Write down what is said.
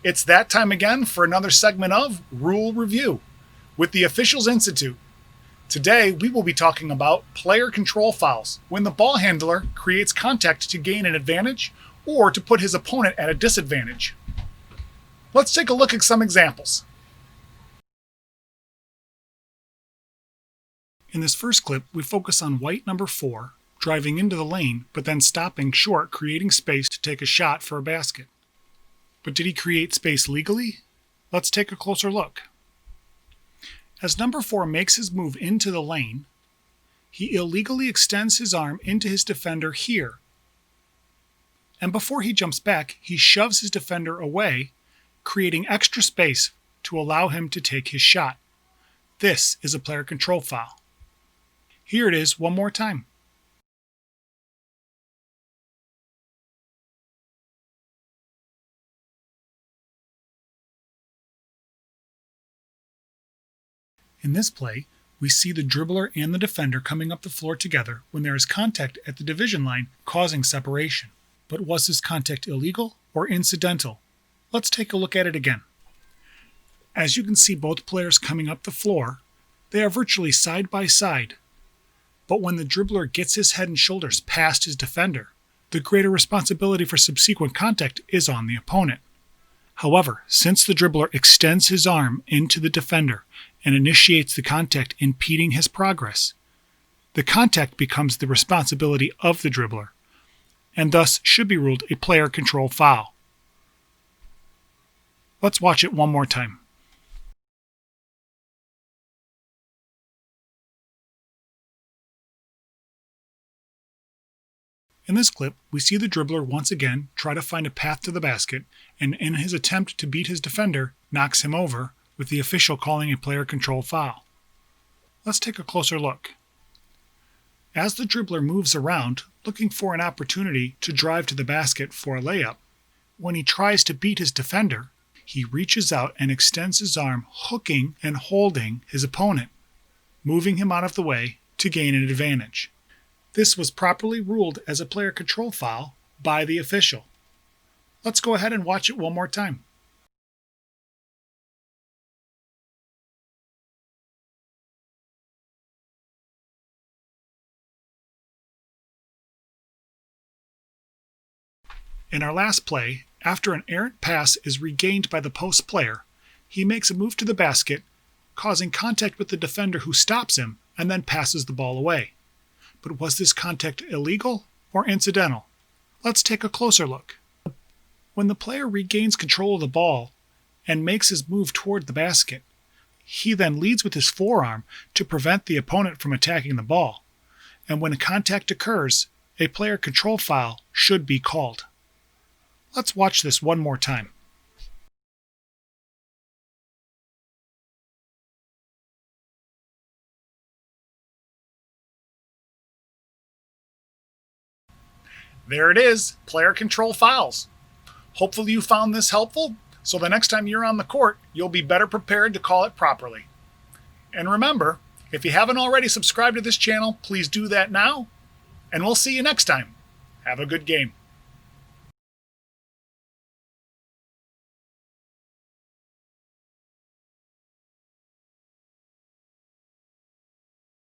It's that time again for another segment of Rule Review with the Officials Institute. Today, we will be talking about player control fouls, when the ball handler creates contact to gain an advantage or to put his opponent at a disadvantage. Let's take a look at some examples. In this first clip, we focus on white number 4, driving into the lane, but then stopping short, creating space to take a shot for a basket. But did he create space legally? Let's take a closer look. As number 4 makes his move into the lane, he illegally extends his arm into his defender here. And before he jumps back, he shoves his defender away, creating extra space to allow him to take his shot. This is a player control foul. Here it is one more time. In this play, we see the dribbler and the defender coming up the floor together when there is contact at the division line, causing separation. But was this contact illegal or incidental? Let's take a look at it again. As you can see both players coming up the floor, they are virtually side by side. But when the dribbler gets his head and shoulders past his defender, the greater responsibility for subsequent contact is on the opponent. However, since the dribbler extends his arm into the defender and initiates the contact impeding his progress, the contact becomes the responsibility of the dribbler, and thus should be ruled a player control foul. Let's watch it one more time. In this clip, we see the dribbler once again try to find a path to the basket, and in his attempt to beat his defender, knocks him over, with the official calling a player control foul. Let's take a closer look. As the dribbler moves around, looking for an opportunity to drive to the basket for a layup, when he tries to beat his defender, he reaches out and extends his arm, hooking and holding his opponent, moving him out of the way to gain an advantage. This was properly ruled as a player control foul by the official. Let's go ahead and watch it one more time. In our last play, after an errant pass is regained by the post player, he makes a move to the basket, causing contact with the defender who stops him and then passes the ball away. But was this contact illegal or incidental? Let's take a closer look. When the player regains control of the ball and makes his move toward the basket, he then leads with his forearm to prevent the opponent from attacking the ball. And when contact occurs, a player control foul should be called. Let's watch this one more time. There it is, player control fouls. Hopefully you found this helpful, so the next time you're on the court, you'll be better prepared to call it properly. And remember, if you haven't already subscribed to this channel, please do that now, and we'll see you next time. Have a good game.